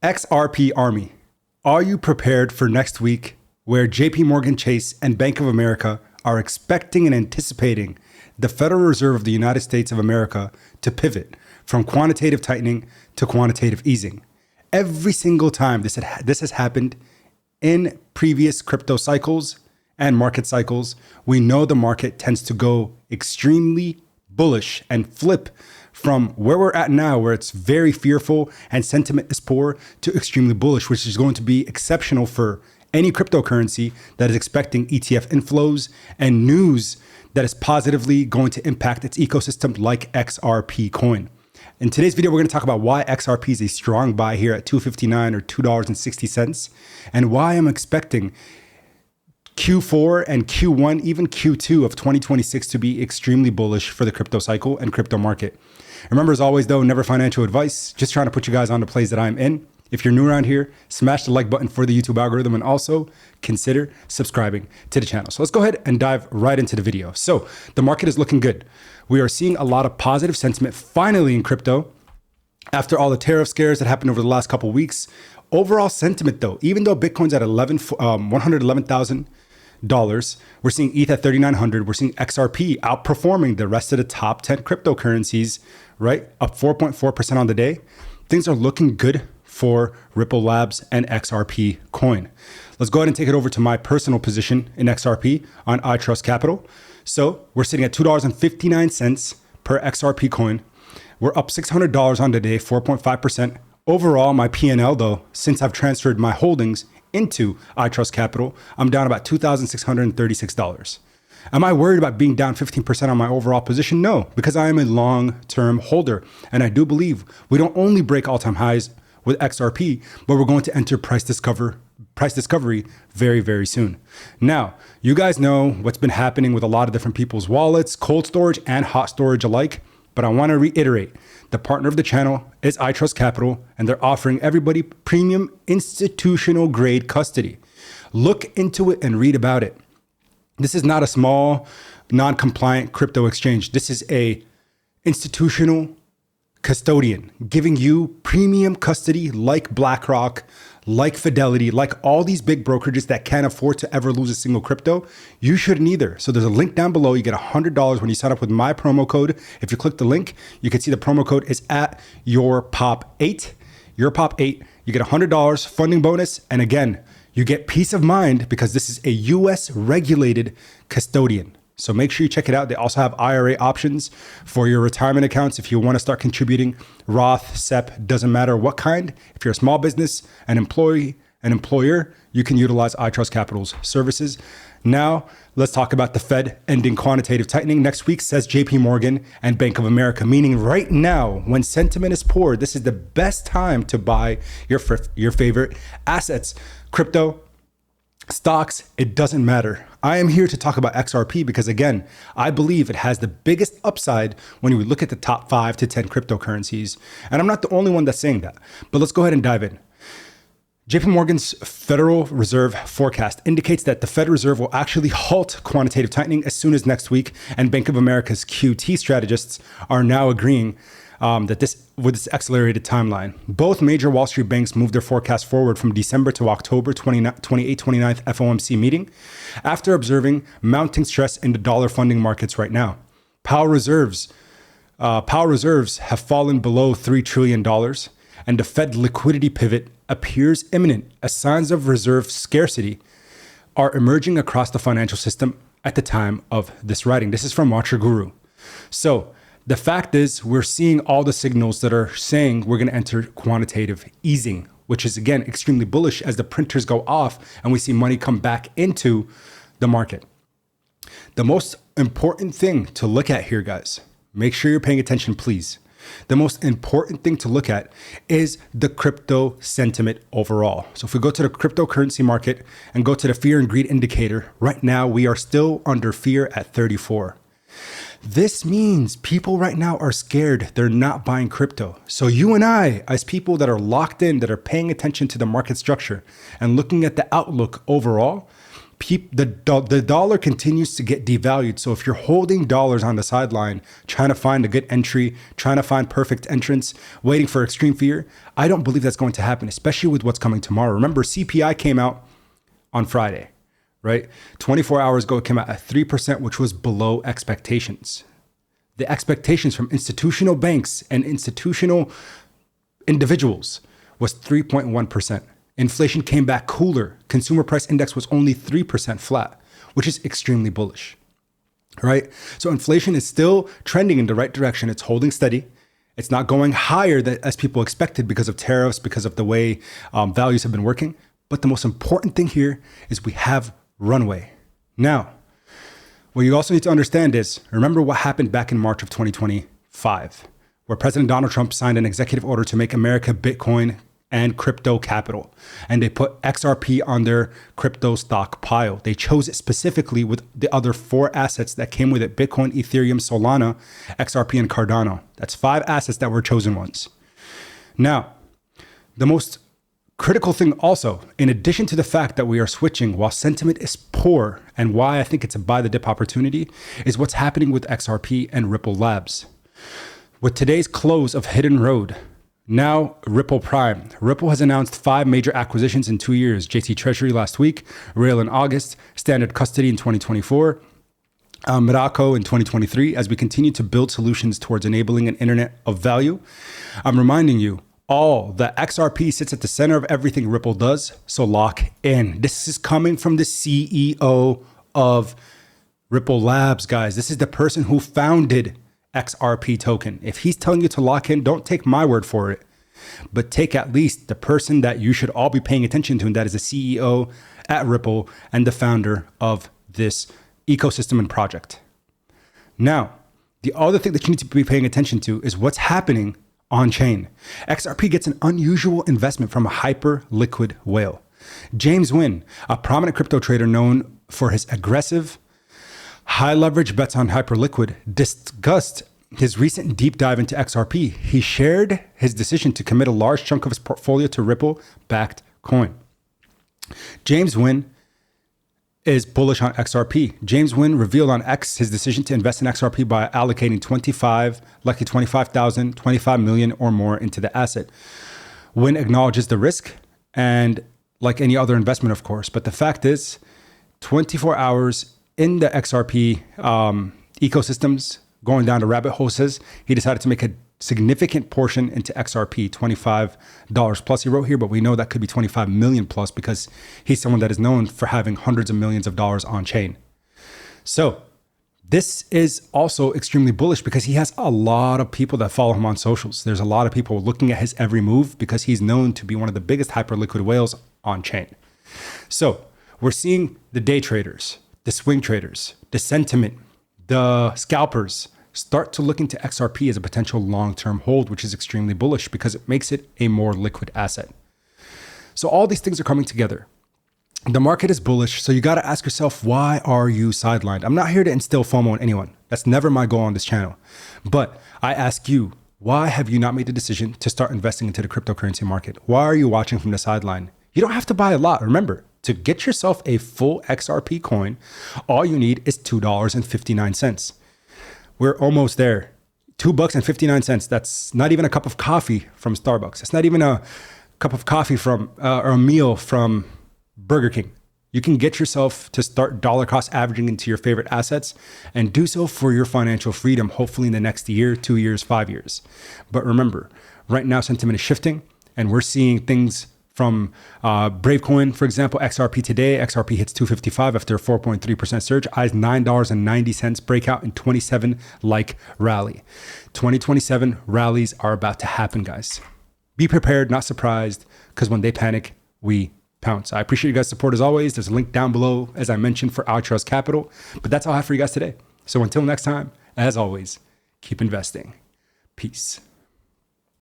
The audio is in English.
XRP Army, are you prepared for next week where JP Morgan Chase and Bank of America are expecting and anticipating the Federal Reserve of the United States of America to pivot from quantitative tightening to quantitative easing? Every single time this has happened in previous crypto cycles and market cycles, we know the market tends to go extremely bullish and flip from where we're at now, where it's very fearful and sentiment is poor, to extremely bullish, which is going to be exceptional for any cryptocurrency that is expecting ETF inflows and news that is positively going to impact its ecosystem, like XRP coin. In today's video, we're going to talk about why XRP is a strong buy here at $2.59 or $2.60, and why I'm expecting Q4 and Q1, even Q2 of 2026 to be extremely bullish for the crypto cycle and crypto market. Remember, as always, though, never financial advice, just trying to put you guys on the plays that I'm in. If you're new around here, smash the like button for the YouTube algorithm, and also consider subscribing to the channel. So let's go ahead and dive right into the video. So the market is looking good. We are seeing a lot of positive sentiment finally in crypto after all the tariff scares that happened over the last couple of weeks. Overall sentiment, though, even though Bitcoin's at $111,000, we're seeing ETH at 3,900. We're seeing XRP outperforming the rest of the top 10 cryptocurrencies, right? Up 4.4% on the day. Things are looking good for Ripple Labs and XRP coin. Let's go ahead and take it over to my personal position in XRP on iTrust Capital. So we're sitting at $2.59 per XRP coin. We're up $600 on the day, 4.5%. Overall, my P&L, though, since I've transferred my holdings into iTrust Capital, I'm down about $2,636. Am I worried about being down 15% on my overall position? No, because I am a long-term holder. And I do believe we don't only break all-time highs with XRP, but we're going to enter price discovery very, very soon. Now, you guys know what's been happening with a lot of different people's wallets, cold storage and hot storage alike. But I want to reiterate, the partner of the channel is iTrust Capital, and they're offering everybody premium institutional grade custody. Look into it and read about it. This is not a small, non-compliant crypto exchange. This is a institutional custodian giving you premium custody like BlackRock, like Fidelity, like all these big brokerages that can't afford to ever lose a single crypto. You shouldn't either. So there's a link down below. You get $100 when you sign up with my promo code. If you click the link, you can see the promo code is at your pop8. Your pop8. You get $100 funding bonus. And again, you get peace of mind because this is a US regulated custodian. So make sure you check it out. They also have IRA options for your retirement accounts if you want to start contributing. Roth, SEP, doesn't matter what kind. If you're a small business, an employee, an employer, you can utilize iTrust Capital's services. Now, let's talk about the Fed ending quantitative tightening next week, says JP Morgan and Bank of America, meaning right now, when sentiment is poor, this is the best time to buy your favorite assets. Crypto, stocks, it doesn't matter. I am here to talk about XRP because, again, I believe it has the biggest upside when we look at the top 5 to 10 cryptocurrencies. And I'm not the only one that's saying that. But let's go ahead and dive in. JP Morgan's Federal Reserve forecast indicates that the Fed Reserve will actually halt quantitative tightening as soon as next week. And Bank of America's QT strategists are now agreeing with this accelerated timeline. Both major Wall Street banks moved their forecast forward from December to October 29th FOMC meeting after observing mounting stress in the dollar funding markets right now. Powell reserves have fallen below $3 trillion, and the Fed liquidity pivot appears imminent as signs of reserve scarcity are emerging across the financial system at the time of this writing. This is from Watcher Guru. So the fact is, we're seeing all the signals that are saying we're going to enter quantitative easing, which is, again, extremely bullish as the printers go off and we see money come back into the market. The most important thing to look at here, guys, make sure you're paying attention, please. The most important thing to look at is the crypto sentiment overall. So if we go to the cryptocurrency market and go to the fear and greed indicator, right now we are still under fear at 34. This means people right now are scared. They're not buying crypto. So you and I, as people that are locked in, that are paying attention to the market structure and looking at the outlook overall, The dollar continues to get devalued. So if you're holding dollars on the sideline, trying to find a good entry, trying to find perfect entrance, waiting for extreme fear, I don't believe that's going to happen, especially with what's coming tomorrow. Remember, CPI came out on Friday, right? 24 hours ago, it came out at 3%, which was below expectations. The expectations from institutional banks and institutional individuals was 3.1%. Inflation came back cooler. Consumer price index was only 3% flat, which is extremely bullish, right? So inflation is still trending in the right direction. It's holding steady. It's not going higher as people expected because of tariffs, because of the way values have been working. But the most important thing here is we have runway. Now, what you also need to understand is, remember what happened back in March of 2025, where President Donald Trump signed an executive order to make America Bitcoin and crypto capital. And they put XRP on their crypto stock pile. They chose it specifically with the other 4 assets that came with it: Bitcoin, Ethereum, Solana, XRP, and Cardano. That's 5 assets that were chosen ones. Now, the most critical thing also, in addition to the fact that we are switching while sentiment is poor, and why I think it's a buy the dip opportunity, is what's happening with XRP and Ripple Labs. With today's close of Hidden Road, now Ripple Prime. Ripple has announced 5 major acquisitions in 2 years. JT Treasury last week, Rail in August, Standard Custody in 2024, Miraco in 2023, as we continue to build solutions towards enabling an internet of value. I'm reminding you, all the XRP sits at the center of everything Ripple does, so lock in. This is coming from the CEO of Ripple Labs, guys. This is the person who founded XRP token. If he's telling you to lock in, don't take my word for it, but take at least the person that you should all be paying attention to, and that is the CEO at Ripple and the founder of this ecosystem and project. Now, the other thing that you need to be paying attention to is what's happening on chain. XRP gets an unusual investment from a hyper liquid whale. James Nguyen, a prominent crypto trader known for his aggressive high leverage bets on Hyperliquid, discussed his recent deep dive into XRP. He shared his decision to commit a large chunk of his portfolio to Ripple-backed coin. James Nguyen is bullish on XRP. James Nguyen revealed on X his decision to invest in XRP by allocating 25,000, 25 million or more into the asset. Nguyen acknowledges the risk, and like any other investment, of course, but the fact is 24 hours in the XRP ecosystems, going down the rabbit hole, says he decided to make a significant portion into XRP, $25 plus he wrote here, but we know that could be 25 million plus because he's someone that is known for having hundreds of millions of dollars on chain. So this is also extremely bullish because he has a lot of people that follow him on socials. There's a lot of people looking at his every move because he's known to be one of the biggest hyperliquid whales on chain. So we're seeing the day traders, the swing traders, the sentiment, the scalpers start to look into XRP as a potential long-term hold, which is extremely bullish because it makes it a more liquid asset. So all these things are coming together. The market is bullish, so you got to ask yourself, why are you sidelined? I'm not here to instill FOMO on anyone. That's never my goal on this channel. But I ask you, why have you not made the decision to start investing into the cryptocurrency market? Why are you watching from the sideline? You don't have to buy a lot. Remember, to get yourself a full XRP coin, all you need is $2.59. We're almost there. $2.59. That's not even a cup of coffee from Starbucks. That's not even a cup of coffee from or a meal from Burger King. You can get yourself to start dollar cost averaging into your favorite assets and do so for your financial freedom, hopefully in the next year, 2 years, 5 years. But remember, right now sentiment is shifting and we're seeing things from Bravecoin, for example, XRP today. XRP hits 255 after a 4.3% surge. Eyes $9.90 breakout in 27 like rally. 2027 rallies are about to happen, guys. Be prepared, not surprised, because when they panic, we pounce. I appreciate you guys' support as always. There's a link down below, as I mentioned, for iTrust Capital. But that's all I have for you guys today. So until next time, as always, keep investing. Peace.